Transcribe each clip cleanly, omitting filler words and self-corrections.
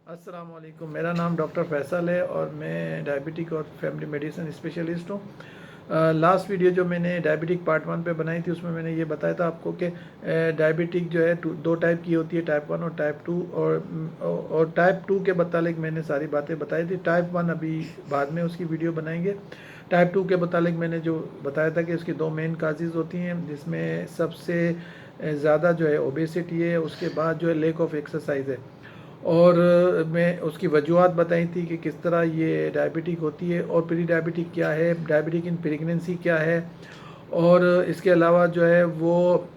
अस्सलाम वालेकुम। मेरा नाम डॉक्टर फैसल है और मैं डायबिटिक और फैमिली मेडिसिन स्पेशलिस्ट हूँ। लास्ट वीडियो जो मैंने डायबिटिक पार्ट 1 पे बनाई थी उसमें मैंने ये बताया था आपको कि डायबिटिक जो है दो टाइप की होती है, टाइप 1 और टाइप 2। और टाइप 2 के मुतालिक मैंने सारी बातें बताई थी। टाइप 1 अभी बाद में उसकी वीडियो बनाएंगे। टाइप 2 के मुतालिक मैंने जो बताया था कि उसकी दो मेन काजेज़ होती हैं, जिसमें सबसे ज़्यादा जो है ओबेसिटी है, उसके बाद जो है लैक ऑफ एक्सरसाइज है। और मैं उसकी वजूहत बताई थी कि किस तरह ये डायबिटिक होती है और प्री डायबिटिक क्या है, डायबिटिक इन प्रेगनेंसी क्या है। और इसके अलावा जो है वो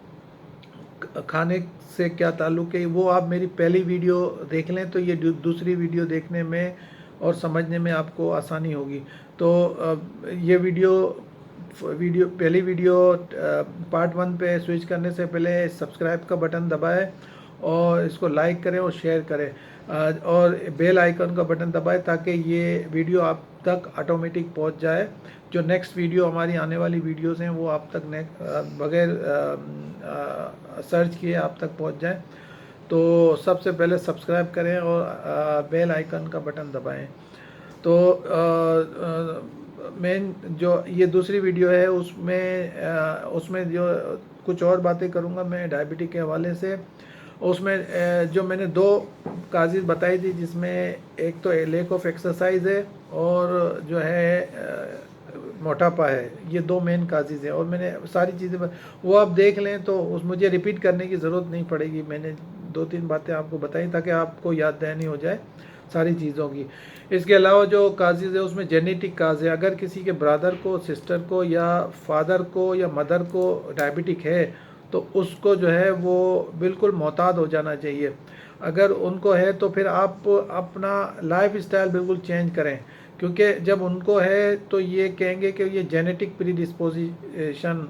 खाने से क्या ताल्लुक़ है, वो आप मेरी पहली वीडियो देख लें तो ये दूसरी वीडियो देखने में और समझने में आपको आसानी होगी। तो ये वीडियो पहली वीडियो पार्ट 1 पे स्विच करने से पहले सब्सक्राइब का बटन दबाएं और इसको लाइक करें और शेयर करें, और बेल आइकन का बटन दबाएं ताकि ये वीडियो आप तक ऑटोमेटिक पहुंच जाए। जो नेक्स्ट वीडियो हमारी आने वाली वीडियोस हैं वो आप तक बगैर सर्च किए आप तक पहुंच जाए। तो सबसे पहले सब्सक्राइब करें और बेल आइकन का बटन दबाएं। तो मेन जो ये दूसरी वीडियो है उसमें जो कुछ और बातें करूँगा मैं डायबिटिक के हवाले से। उसमें जो मैंने दो काजेज़ बताई थी, जिसमें एक तो लैक ऑफ एक्सरसाइज है और जो है मोटापा है। ये दो मेन काजेज़ हैं और मैंने सारी चीज़ें वो आप देख लें तो उस मुझे रिपीट करने की ज़रूरत नहीं पड़ेगी। मैंने दो तीन बातें आपको बताई ताकि आपको याद दहानी हो जाए सारी चीज़ों की। इसके अलावा जो काजेज़ है उसमें जेनेटिक काज है। अगर किसी के ब्रदर को, सिस्टर को या फादर को या मदर को डायबिटिक है तो उसको जो है वो बिल्कुल मोहतात हो जाना चाहिए। अगर उनको है तो फिर आप अपना लाइफ स्टाइल बिल्कुल चेंज करें, क्योंकि जब उनको है तो ये कहेंगे कि ये जेनेटिक प्रीडिस्पोजिशन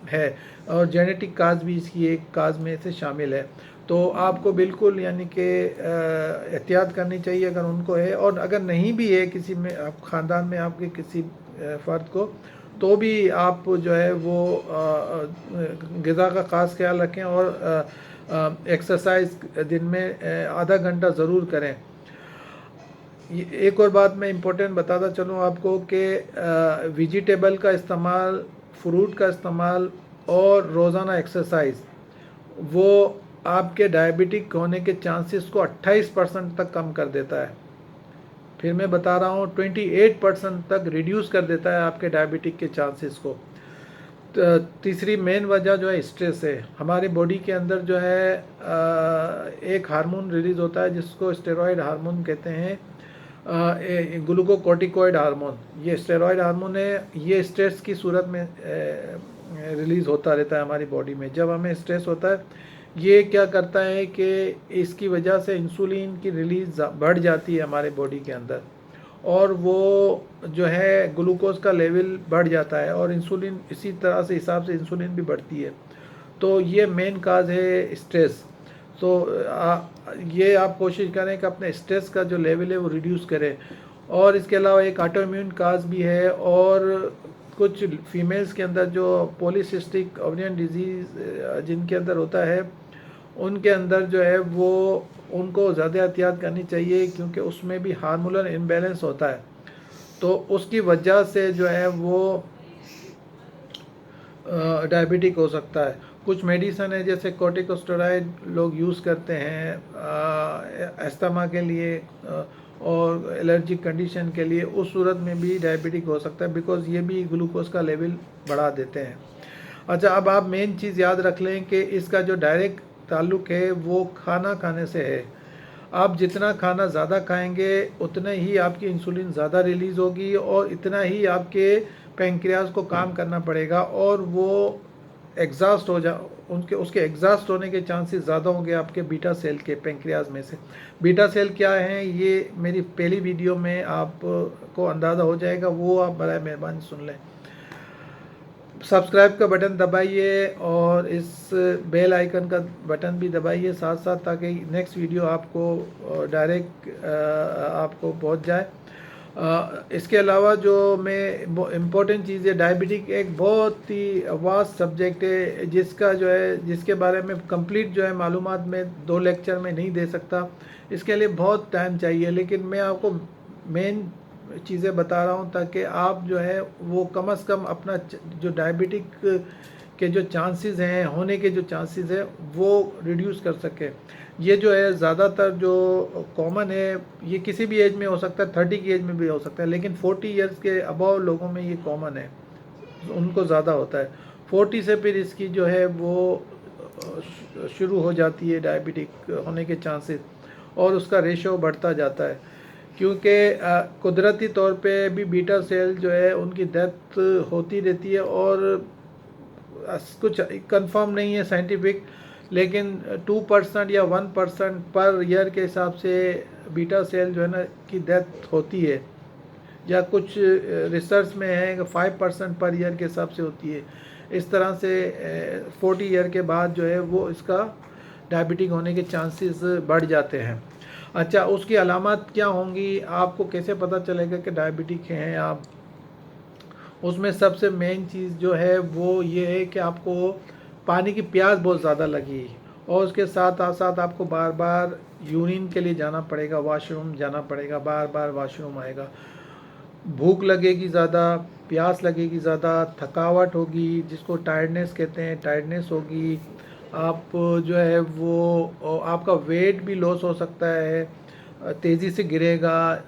है और जेनेटिक काज भी इसकी एक काज में से शामिल है। तो आपको बिल्कुल यानी कि एहतियात करनी चाहिए अगर उनको है। और अगर नहीं भी है किसी में, आप ख़ानदान में आपके किसी फ़र्द को, तो भी आप जो है वो ग़िज़ा का ख़ास ख्याल रखें और एक्सरसाइज दिन में आधा घंटा ज़रूर करें। एक और बात मैं इम्पोर्टेंट बताता चलूँ आपको कि वेजिटेबल का इस्तेमाल, फ्रूट का इस्तेमाल और रोज़ाना एक्सरसाइज वो आपके डायबिटिक होने के चांसेस को 28% तक कम कर देता है। फिर मैं बता रहा हूँ 28% तक रिड्यूस कर देता है आपके डायबिटिक के चांसेस को। तीसरी मेन वजह जो है स्ट्रेस है। हमारी बॉडी के अंदर जो है एक हार्मोन रिलीज़ होता है जिसको स्टेरॉयड हार्मोन कहते हैं, ग्लूकोकॉर्टिकॉइड हार्मोन। ये स्टेरॉयड हार्मोन है, ये स्ट्रेस की सूरत में रिलीज़ होता रहता है हमारी बॉडी में। जब हमें स्ट्रेस होता है ये क्या करता है कि इसकी वजह से इंसुलिन की रिलीज़ बढ़ जाती है हमारे बॉडी के अंदर, और वो जो है ग्लूकोज का लेवल बढ़ जाता है और इंसुलिन इसी तरह से हिसाब से इंसुलिन भी बढ़ती है। तो ये मेन काज है स्ट्रेस। तो ये आप कोशिश करें कि अपने स्ट्रेस का जो लेवल है वो रिड्यूस करें। और इसके अलावा एक ऑटो इम्यून काज भी है, और कुछ फीमेल्स के अंदर जो पॉलीसिस्टिक ओवरियन डिजीज़ जिनके अंदर होता है, उनके अंदर जो है वो उनको ज़्यादा एहतियात करनी चाहिए, क्योंकि उसमें भी हार्मोनल इम्बैलेंस होता है। तो उसकी वजह से जो है वो डायबिटिक हो सकता है। कुछ मेडिसन है जैसे कॉर्टिकोस्टेरॉइड लोग यूज़ करते हैं अस्थमा के लिए और एलर्जिक कंडीशन के लिए, उस सूरत में भी डायबिटिक हो सकता है, बिकॉज़ ये भी ग्लूकोज का लेवल बढ़ा देते हैं। अच्छा, अब आप मेन चीज़ याद रख लें कि इसका जो डायरेक्ट ताल्लुक़ है वो खाना खाने से है। आप जितना खाना ज़्यादा खाएंगे उतना ही आपकी इंसुलिन ज़्यादा रिलीज़ होगी और इतना ही आपके पैंक्रियाज को काम करना पड़ेगा, और वो एग्जॉस्ट हो जा उसके एग्जॉस्ट होने के चांसेस ज़्यादा होंगे आपके बीटा सेल के पैंक्रियाज में से। बीटा सेल क्या है ये मेरी पहली वीडियो में आपको अंदाज़ा हो जाएगा, वो आप बराए मेहरबानी सुन लें। सब्सक्राइब का बटन दबाइए और इस बेल आइकन का बटन भी दबाइए साथ साथ, ताकि नेक्स्ट वीडियो आपको डायरेक्ट आपको पहुंच जाए। इसके अलावा जो मैं इम्पोर्टेंट चीज़ है, डायबिटिक एक बहुत ही वास्ट सब्जेक्ट है जिसका जो है जिसके बारे में कंप्लीट जो है मालूमात मैं 2 लेक्चर में नहीं दे सकता। इसके लिए बहुत टाइम चाहिए, लेकिन मैं आपको मेन चीज़ें बता रहा हूँ ताकि आप जो है वो कम से कम अपना जो डायबिटिक के जो चांसेस हैं होने के जो चांसेस है वो रिड्यूस कर सके। ये जो है ज़्यादातर जो कॉमन है ये किसी भी एज में हो सकता है, 30 की एज में भी हो सकता है, लेकिन 40 इयर्स के अबव लोगों में ये कॉमन है, उनको ज़्यादा होता है। 40 से फिर इसकी जो है वो शुरू हो जाती है डायबिटिक होने के चांसेस, और उसका रेशो बढ़ता जाता है क्योंकि कुदरती तौर पे भी बीटा सेल जो है उनकी डेथ होती रहती है, और कुछ कंफर्म नहीं है साइंटिफिक, लेकिन 2% या 1% पर ईयर के हिसाब से बीटा सेल जो है ना की डेथ होती है, या कुछ रिसर्च में है कि 5% पर ईयर के हिसाब से होती है। इस तरह से 40 ईयर के बाद जो है वो इसका डायबिटिक होने के चांसेस बढ़ जाते हैं। अच्छा, उसकी अलामत क्या होंगी, आपको कैसे पता चलेगा कि डायबिटिक हैं आप? उसमें सबसे मेन चीज़ जो है वो ये है कि आपको पानी की प्यास बहुत ज़्यादा लगी, और उसके साथ साथ आपको बार बार यूरिन के लिए जाना पड़ेगा, वॉशरूम जाना पड़ेगा, बार बार वॉशरूम आएगा, भूख लगेगी ज़्यादा, प्यास लगेगी ज़्यादा, थकावट होगी जिसको टायर्डनेस कहते हैं, टायर्डनेस होगी, आप जो है वो आपका वेट भी लॉस हो सकता है, तेज़ी से गिरेगा,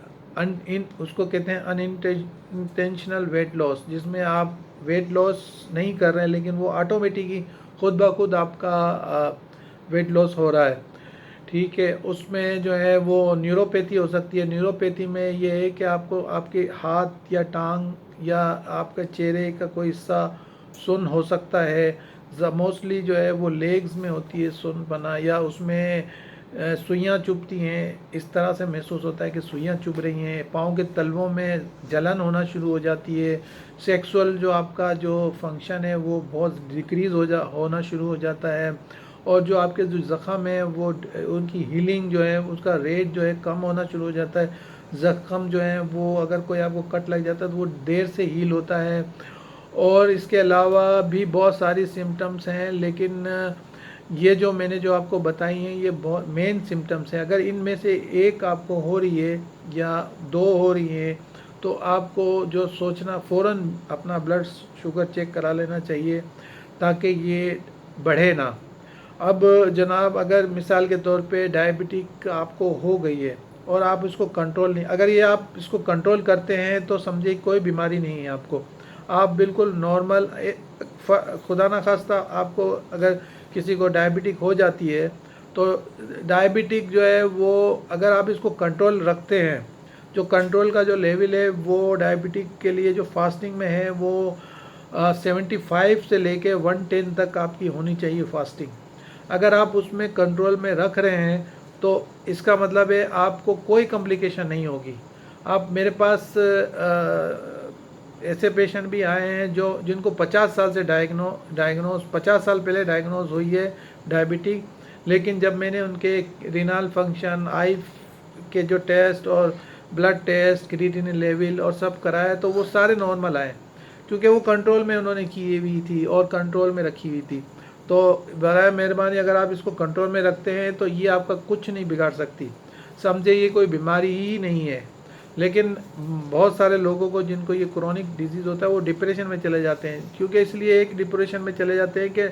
उसको कहते हैं अनइंटेंशनल वेट लॉस, जिसमें आप वेट लॉस नहीं कर रहे हैं लेकिन वो ऑटोमेटिकली खुद ब खुद आपका वेट लॉस हो रहा है। ठीक है, उसमें जो है वो न्यूरोपैथी हो सकती है। न्यूरोपैथी में ये है कि आपको आपके हाथ या टांग या आपके चेहरे का कोई हिस्सा सुन्न हो सकता है, मोस्टली जो है वो लेग्स में होती है सुन्न बना, या उसमें सुइयाँ चुभती हैं, इस तरह से महसूस होता है कि सुइयाँ चुभ रही हैं, पाँव के तलवों में जलन होना शुरू हो जाती है, सेक्सुअल जो आपका जो फंक्शन है वो बहुत डिक्रीज़ होना शुरू हो जाता है, और जो आपके जो ज़ख़म है वो उनकी हीलिंग जो है उसका रेट जो है कम होना शुरू हो जाता है। ज़ख़म जो है वो अगर कोई आपको कट लग जाता है तो वो देर से हील होता है। और इसके अलावा भी बहुत सारी सिम्टम्स हैं, लेकिन ये जो मैंने जो आपको बताई हैं ये बहुत मेन सिम्टम्स हैं। अगर इनमें से एक आपको हो रही है या 2 हो रही है तो आपको जो सोचना, फ़ौरन अपना ब्लड शुगर चेक करा लेना चाहिए ताकि ये बढ़े ना। अब जनाब, अगर मिसाल के तौर पे डायबिटिक आपको हो गई है और आप इसको कंट्रोल नहीं, अगर ये आप इसको कंट्रोल करते हैं तो समझिए कोई बीमारी नहीं है आपको, आप बिल्कुल नॉर्मल। खुदा ना खास्ता आपको अगर किसी को डायबिटिक हो जाती है तो डायबिटिक जो है वो अगर आप इसको कंट्रोल रखते हैं, जो कंट्रोल का जो लेवल है वो डायबिटिक के लिए जो फास्टिंग में है वो 75 से लेके 110 तक आपकी होनी चाहिए फास्टिंग। अगर आप उसमें कंट्रोल में रख रहे हैं तो इसका मतलब है आपको कोई कॉम्प्लिकेशन नहीं होगी। आप मेरे पास ऐसे पेशेंट भी आए हैं जो जिनको 50 साल से डायग्नोज 50 साल पहले डायग्नोज हुई है डायबिटिक, लेकिन जब मैंने उनके रीनल फंक्शन, आई के जो टेस्ट और ब्लड टेस्ट, क्रिएटिनिन लेवल और सब कराया तो वो सारे नॉर्मल आए, क्योंकि वो कंट्रोल में उन्होंने की हुई थी और कंट्रोल में रखी हुई थी। तो बराए मेहरबानी अगर आप इसको कंट्रोल में रखते हैं तो ये आपका कुछ नहीं बिगाड़ सकती, समझे ये कोई बीमारी ही नहीं है। लेकिन बहुत सारे लोगों को जिनको ये क्रोनिक डिजीज़ होता है वो डिप्रेशन में चले जाते हैं, क्योंकि इसलिए एक डिप्रेशन में चले जाते हैं कि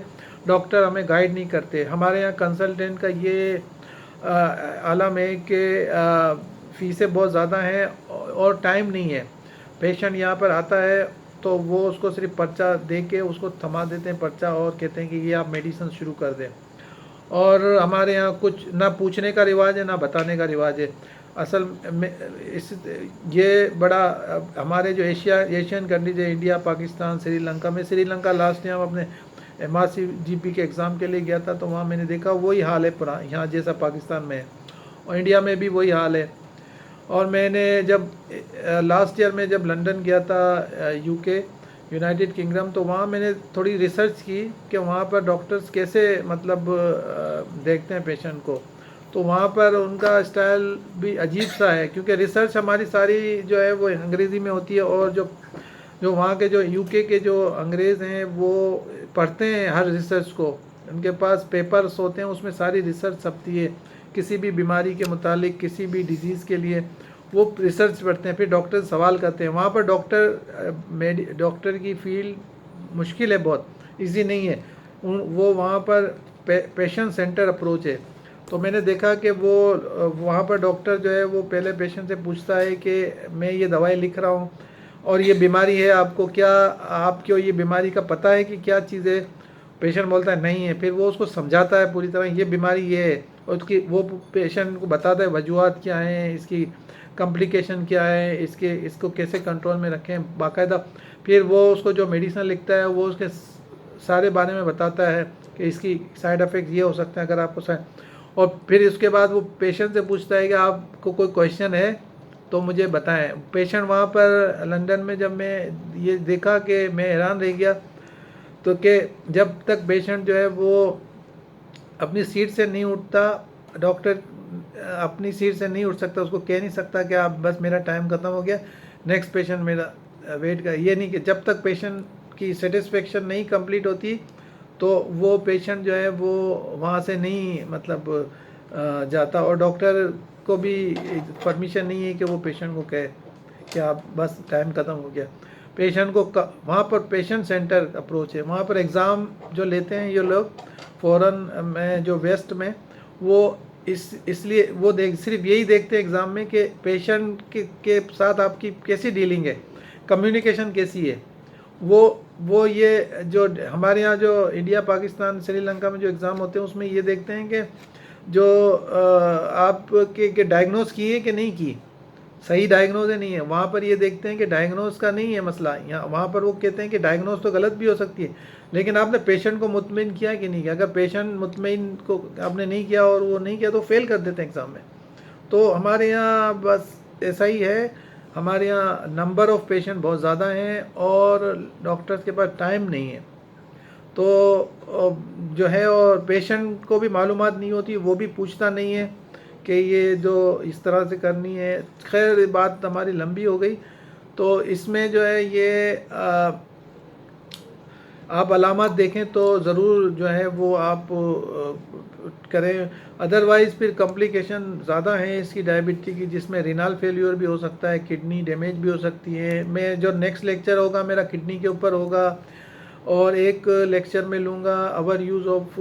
डॉक्टर हमें गाइड नहीं करते। हमारे यहाँ कंसल्टेंट का ये आलम है कि फ़ीसें बहुत ज़्यादा हैं और टाइम नहीं है। पेशेंट यहाँ पर आता है तो वो उसको सिर्फ पर्चा दे के उसको थमा देते हैं पर्चा, और कहते हैं कि ये आप मेडिसिन शुरू कर दें। और हमारे यहाँ कुछ ना पूछने का रिवाज है ना बताने का रिवाज है। असल में ये बड़ा हमारे जो एशियन कंट्रीज है, इंडिया, पाकिस्तान, श्रीलंका में, श्रीलंका लास्ट टाइम अपने MRCGP के एग्ज़ाम के लिए गया था तो वहाँ मैंने देखा वही हाल है पूरा यहाँ जैसा पाकिस्तान में है, और इंडिया में भी वही हाल है। और मैंने जब लास्ट ईयर में जब लंदन गया था UK, यूनाइटेड किंगडम, तो वहाँ मैंने थोड़ी रिसर्च की कि वहाँ पर डॉक्टर्स कैसे मतलब देखते हैं पेशेंट को। तो वहाँ पर उनका स्टाइल भी अजीब सा है, क्योंकि रिसर्च हमारी सारी जो है वो अंग्रेज़ी में होती है, और जो जो वहाँ के जो यूके के जो अंग्रेज़ हैं वो पढ़ते हैं हर रिसर्च को, उनके पास पेपर्स होते हैं, उसमें सारी रिसर्च छपती है किसी भी बीमारी के मुतालिक, किसी भी डिजीज़ के लिए वो रिसर्च पढ़ते हैं, फिर डॉक्टर सवाल करते हैं। वहाँ पर डॉक्टर की फील्ड मुश्किल है, बहुत ईजी नहीं है। वो वहाँ पर पेशेंट सेंटर अप्रोच है। तो मैंने देखा कि वो वहाँ पर डॉक्टर जो है वो पहले पेशेंट से पूछता है कि मैं ये दवाई लिख रहा हूँ और ये बीमारी है, आपको ये बीमारी का पता है कि क्या चीज़ है? पेशेंट बोलता है नहीं है। फिर वो उसको समझाता है पूरी तरह, ये बीमारी ये है, और उसकी वो पेशेंट को बताता है वजूहत क्या हैं, इसकी कॉम्प्लिकेशन क्या है, इसको कैसे कंट्रोल में रखें बाकायदा। फिर वो उसको जो मेडिसिन लिखता है वो उसके सारे बारे में बताता है कि इसकी साइड इफ़ेक्ट ये हो सकते हैं अगर आपको और फिर उसके बाद वो पेशेंट से पूछता है कि आपको कोई क्वेश्चन है तो मुझे बताएं। पेशेंट वहाँ पर लंदन में जब मैं ये देखा कि मैं हैरान रह गया, तो कि जब तक पेशेंट जो है वो अपनी सीट से नहीं उठता, डॉक्टर अपनी सीट से नहीं उठ सकता, उसको कह नहीं सकता कि आप बस मेरा टाइम ख़त्म हो गया, नेक्स्ट पेशेंट मेरा वेट कर। ये नहीं कि जब तक पेशेंट की सेटिस्फेक्शन नहीं कंप्लीट होती तो वो पेशेंट जो है वो वहाँ से नहीं मतलब जाता, और डॉक्टर को भी परमिशन नहीं है कि वो पेशेंट को कहे कि आप बस टाइम ख़त्म हो गया। पेशेंट को वहाँ पर पेशेंट सेंटर अप्रोच है। वहाँ पर एग्ज़ाम जो लेते हैं ये लोग फ़ॉरेन में, जो वेस्ट में, वो इसलिए वो सिर्फ यही देखते हैं एग्ज़ाम में कि पेशेंट के साथ आपकी कैसी डीलिंग है, कम्युनिकेशन कैसी है। वो ये जो हमारे यहाँ जो इंडिया, पाकिस्तान, श्रीलंका में जो एग्ज़ाम होते हैं उसमें ये देखते हैं कि जो आप के डायग्नोज की है कि नहीं की, सही डायग्नोज है नहीं है। वहाँ पर ये देखते हैं कि डायग्नोज का नहीं है मसला, यहाँ वहाँ पर वो कहते हैं कि डायग्नोज तो गलत भी हो सकती है, लेकिन आपने पेशेंट को मुतमिन किया कि नहीं किया। अगर पेशेंट मुतमिन को आपने नहीं किया और वो नहीं किया तो फेल कर देते हैं एग्ज़ाम में। तो हमारे यहाँ बस ऐसा ही है, हमारे यहाँ नंबर ऑफ़ पेशेंट बहुत ज़्यादा हैं और डॉक्टर्स के पास टाइम नहीं है। तो जो है, और पेशेंट को भी मालूमात नहीं होती, वो भी पूछता नहीं है कि ये जो इस तरह से करनी है। खैर बात हमारी लंबी हो गई। तो इसमें जो है ये आप अलामत देखें तो ज़रूर जो है वो आप करें, अदरवाइज़ फिर कॉम्प्लिकेशन ज़्यादा है इसकी डायबिटीज़ की, जिसमें रीनल फेल्यूर भी हो सकता है, किडनी डैमेज भी हो सकती है। मैं जो नेक्स्ट लेक्चर होगा मेरा किडनी के ऊपर होगा, और एक लेक्चर में लूँगा अवर यूज़ ऑफ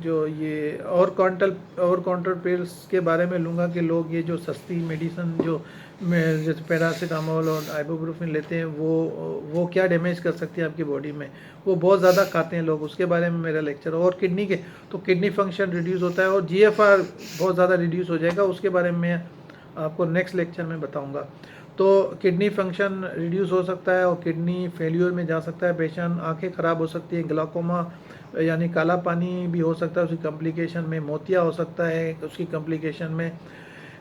जो ये और काउंटर पिल्स के बारे में लूँगा कि लोग ये जो सस्ती मेडिसिन जो जैसे पैरासीटामोल और आइबुप्रोफेन लेते हैं वो क्या डैमेज कर सकती है आपकी बॉडी में, वो बहुत ज़्यादा खाते हैं लोग, उसके बारे में मेरा लेक्चर। और किडनी के तो किडनी फंक्शन रिड्यूस होता है और GFR बहुत ज़्यादा रिड्यूस हो जाएगा, उसके बारे में मैं आपको नेक्स्ट लेक्चर में बताऊँगा। तो किडनी फंक्शन रिड्यूस हो सकता है और किडनी फेल्यूर में जा सकता है पेशेंट, आंखें ख़राब हो सकती हैं, ग्लाकोमा यानी काला पानी भी हो सकता है उसकी कॉम्प्लिकेशन में, मोतिया हो सकता है उसकी कॉम्प्लिकेशन में।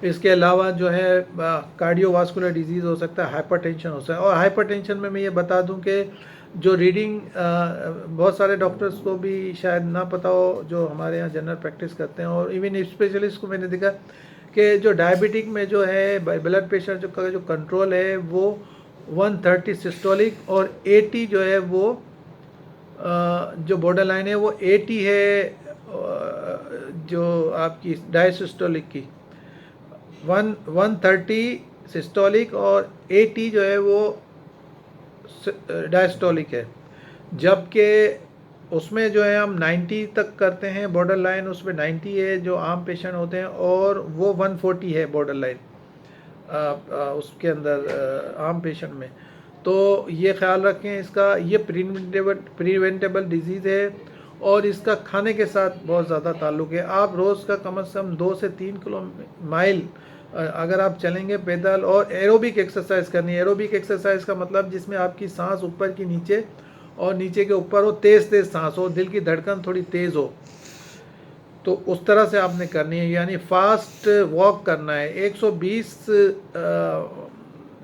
इसके अलावा जो है कार्डियोवास्कुलर डिजीज़ हो सकता है, हाइपरटेंशन हो सकता है। और हाइपरटेंशन में मैं ये बता दूं कि जो रीडिंग बहुत सारे डॉक्टर्स को भी शायद ना पता हो जो हमारे यहाँ जनरल प्रैक्टिस करते हैं, और इवन स्पेशलिस्ट को मैंने देखा कि जो डायबिटिक में जो है ब्लड प्रेशर जो कंट्रोल है वो 130 सिस्टोलिक और 80 जो है वो जो बॉर्डर लाइन है वो 80 है जो आपकी डायसिस्टोलिक की, 130 सिस्टोलिक और 80 जो है वो डायस्टोलिक है। जबकि उसमें जो है हम 90 तक करते हैं बॉर्डर लाइन, उसमें 90 है जो आम पेशेंट होते हैं, और वो 140 है बॉर्डर लाइन उसके अंदर आम पेशेंट में। तो ये ख्याल रखें इसका, ये प्रिवेंटेबल डिजीज़ है और इसका खाने के साथ बहुत ज़्यादा ताल्लुक़ है। आप रोज़ का कम से कम 2 से 3 माइल अगर आप चलेंगे पैदल, और एरोबिक एक्सरसाइज करनी है। एरोबिक एक्सरसाइज का मतलब जिसमें आपकी सांस ऊपर की नीचे और नीचे के ऊपर हो, तेज़ सांस हो, दिल की धड़कन थोड़ी तेज़ हो, तो उस तरह से आपने करनी है, यानी फास्ट वॉक करना है। 120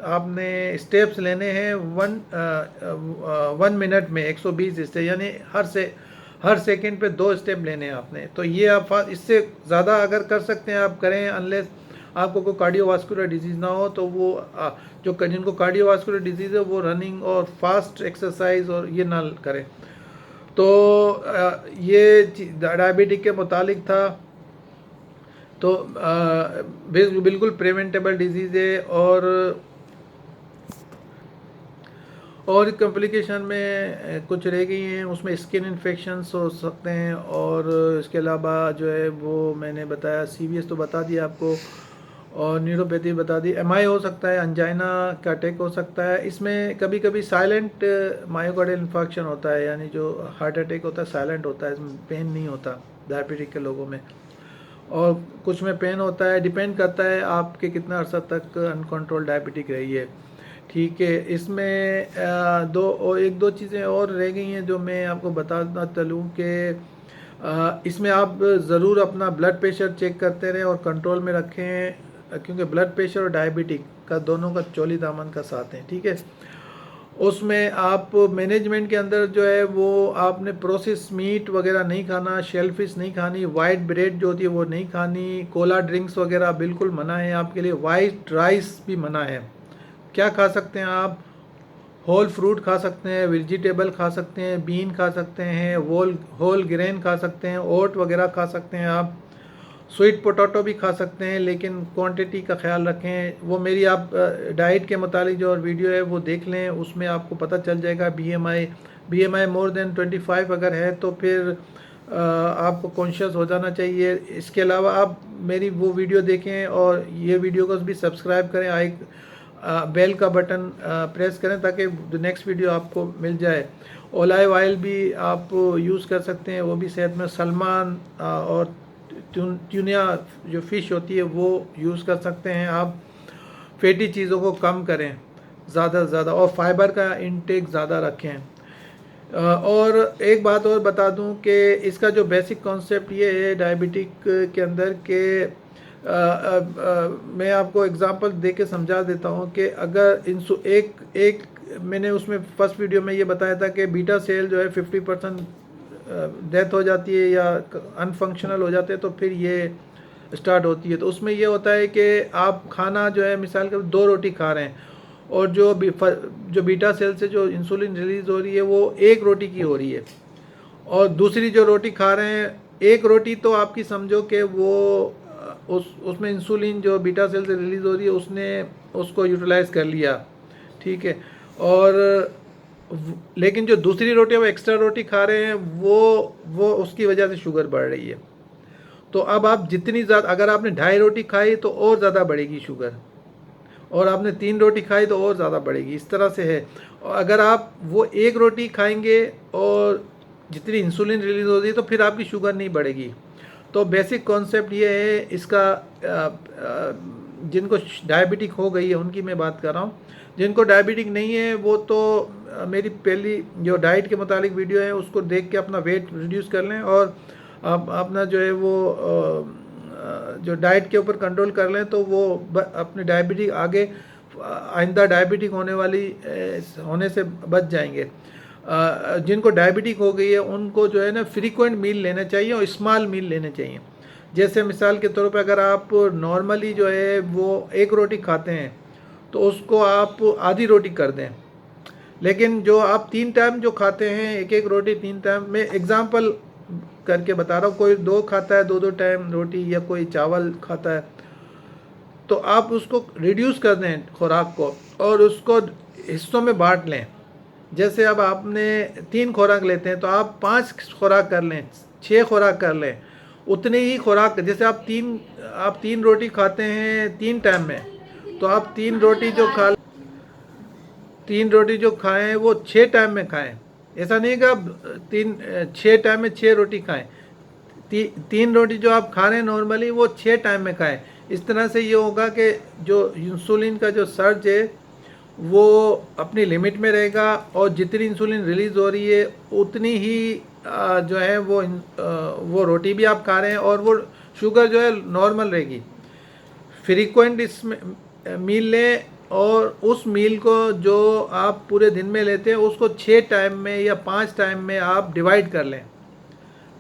आपने स्टेप्स लेने हैं 1 मिनट में, 120 स्टेप, यानी हर सेकंड पे 2 स्टेप लेने हैं आपने। तो ये आप इससे ज़्यादा अगर कर सकते हैं आप करें, अनलेस आपको कोई कार्डियोवास्कुलर डिजीज़ ना हो। तो वो जिनको कार्डियोवास्कुलर डिजीज़ है वो रनिंग और फास्ट एक्सरसाइज और ये ना करें। तो ये डायबिटिक के मुतालिक था। तो बिल्कुल प्रिवेंटेबल डिजीज़ है। और कॉम्प्लिकेशन में कुछ रह गई हैं, उसमें स्किन इन्फेक्शंस हो सकते हैं, और इसके अलावा जो है वो मैंने बताया, CVS तो बता दिया आपको, और न्यूरोपैथी बता दी। MI हो सकता है, अंजाइना का अटैक हो सकता है। इसमें कभी कभी साइलेंट मायोकार्डियल इन्फार्क्शन होता है, यानी जो हार्ट अटैक होता है साइलेंट होता है, इसमें पेन नहीं होता डायबिटिक के लोगों में, और कुछ में पेन होता है। डिपेंड करता है आपके कितना अर्सा तक अनकंट्रोल डायबिटिक रही है। ठीक है, इसमें एक दो चीज़ें और रह गई हैं जो मैं आपको बताना चलूँ कि इसमें आप ज़रूर अपना ब्लड प्रेशर चेक करते रहें और कंट्रोल में रखें, क्योंकि ब्लड प्रेशर और डायबिटिक का दोनों का चौली दामन का साथ है। ठीक है, उसमें आप मैनेजमेंट के अंदर जो है वो आपने प्रोसेस मीट वगैरह नहीं खाना, शेल फिश नहीं खानी, वाइट ब्रेड जो होती है वो नहीं खानी, कोला ड्रिंक्स वगैरह बिल्कुल मना है आपके लिए, वाइट राइस भी मना है। क्या खा सकते हैं आप? होल फ्रूट खा सकते हैं, वेजिटेबल खा सकते हैं, बीन खा सकते हैं, होल ग्रेन खा सकते हैं, ओट वगैरह खा सकते हैं आप, स्वीट पोटैटो भी खा सकते हैं, लेकिन क्वांटिटी का ख्याल रखें। वो मेरी आप डाइट के मुतालिक जो और वीडियो है वो देख लें, उसमें आपको पता चल जाएगा। BMI मोर देन 25 अगर है तो फिर आपको कॉन्शियस हो जाना चाहिए। इसके अलावा आप मेरी वो वीडियो देखें और ये वीडियो को भी सब्सक्राइब करें, बेल का बटन प्रेस करें ताकि नेक्स्ट वीडियो आपको मिल जाए। ओलिव ऑयल भी आप यूज़ कर सकते हैं, वो भी सेहत में। सलमान और ट्यूनिया जो फ़िश होती है वो यूज़ कर सकते हैं आप। फैटी चीज़ों को कम करें ज़्यादा से ज़्यादा, और फाइबर का इंटेक ज़्यादा रखें। और एक बात और बता दूं कि इसका जो बेसिक कॉन्सेप्ट ये है डायबिटिक के अंदर के मैं आपको एग्जांपल दे के समझा देता हूं कि अगर एक मैंने उसमें फर्स्ट वीडियो में ये बताया था कि बीटा सेल जो है 50% डेथ हो जाती है या अनफंक्शनल हो जाते हैं, तो फिर ये स्टार्ट होती है। तो उसमें ये होता है कि आप खाना जो है मिसाल के 2 रोटी खा रहे हैं, और जो बीटा सेल से जो इंसुलिन रिलीज हो रही है वो 1 रोटी की हो रही है, और दूसरी जो रोटी खा रहे हैं 1 रोटी तो आपकी समझो कि वो उसमें इंसुलिन जो बीटा सेल से रिलीज हो रही है उसने उसको यूटिलाइज कर लिया। ठीक है, और लेकिन जो दूसरी रोटी वो एक्स्ट्रा रोटी खा रहे हैं वो उसकी वजह से शुगर बढ़ रही है। तो अब आप जितनी ज़्यादा, अगर आपने 2.5 रोटी खाई तो और ज़्यादा बढ़ेगी शुगर, और आपने 3 रोटी खाई तो और ज़्यादा बढ़ेगी। इस तरह से है। और अगर आप वो 1 रोटी खाएंगे और जितनी इंसुलिन रिलीज हो रही है तो फिर आपकी शुगर नहीं बढ़ेगी। तो बेसिक कॉन्सेप्ट ये है इसका। जिनको डायबिटिक हो गई है उनकी मैं बात कर रहा हूँ, जिनको डायबिटिक नहीं है वो तो मेरी पहली जो डाइट के मुतालिक वीडियो है उसको देख के अपना वेट रिड्यूस कर लें, और आप अपना जो है वो जो डाइट के ऊपर कंट्रोल कर लें, तो वो अपने डायबिटिक आगे आइंदा डायबिटिक होने से बच जाएंगे। जिनको डायबिटिक हो गई है उनको जो है ना फ्रीक्वेंट मील लेना चाहिए और स्मॉल मील लेने चाहिए। जैसे मिसाल के तौर पे अगर आप नॉर्मली जो है वो 1 रोटी खाते हैं तो उसको आप आधी रोटी कर दें, लेकिन जो आप 3 टाइम जो खाते हैं 1 रोटी 3 टाइम, मैं एग्जांपल करके बता रहा हूँ, कोई 2 खाता है 2 टाइम रोटी, या कोई चावल खाता है, तो आप उसको रिड्यूस कर दें खुराक को और उसको हिस्सों में बांट लें। जैसे अब आपने 3 खुराक लेते हैं तो आप 5 खुराक कर लें, 6 खुराक कर लें, उतनी ही खुराक। जैसे आप 3 रोटी खाते हैं 3 टाइम में, तो आप 3 रोटी जो खाएं वो 6 टाइम में खाएं। ऐसा नहीं कि आप 6 टाइम में 6 रोटी खाएं। 3 रोटी जो आप खा रहे हैं नॉर्मली वो 6 टाइम में खाएं। इस तरह से ये होगा कि जो इंसुलिन का जो सर्ज है वो अपनी लिमिट में रहेगा, और जितनी इंसुलिन रिलीज हो रही है उतनी ही जो है वो रोटी भी आप खा रहे हैं, और वो शुगर जो है नॉर्मल रहेगी। फ्रीक्वेंट इसमें मील लें, और उस मील को जो आप पूरे दिन में लेते हैं उसको 6 टाइम में या 5 टाइम में आप डिवाइड कर लें।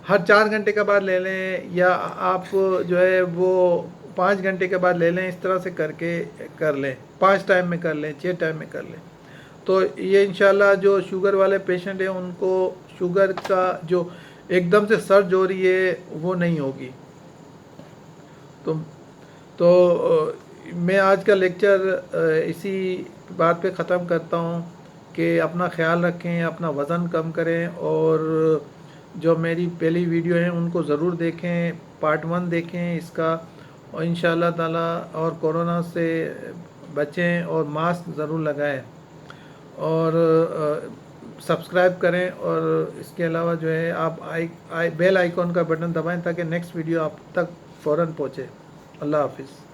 हर 4 घंटे के बाद ले लें, या आप जो है वो 5 घंटे के बाद ले लें, इस तरह से करके कर लें, 5 टाइम में कर लें, 6 टाइम में कर लें। तो ये इंशाल्लाह जो शुगर वाले पेशेंट हैं उनको शुगर का जो एकदम से सर्ज हो रही है वो नहीं होगी। तो मैं आज का लेक्चर इसी बात पे ख़त्म करता हूँ कि अपना ख्याल रखें, अपना वज़न कम करें, और जो मेरी पहली वीडियो हैं उनको ज़रूर देखें, पार्ट 1 देखें इसका, और इंशाल्लाह ताला और कोरोना से बचें और मास्क ज़रूर लगाएं, और सब्सक्राइब करें। और इसके अलावा जो है आप बेल आइकॉन का बटन दबाएं ताकि नेक्स्ट वीडियो आप तक फ़ौरन पहुँचे। अल्लाह हाफिज़।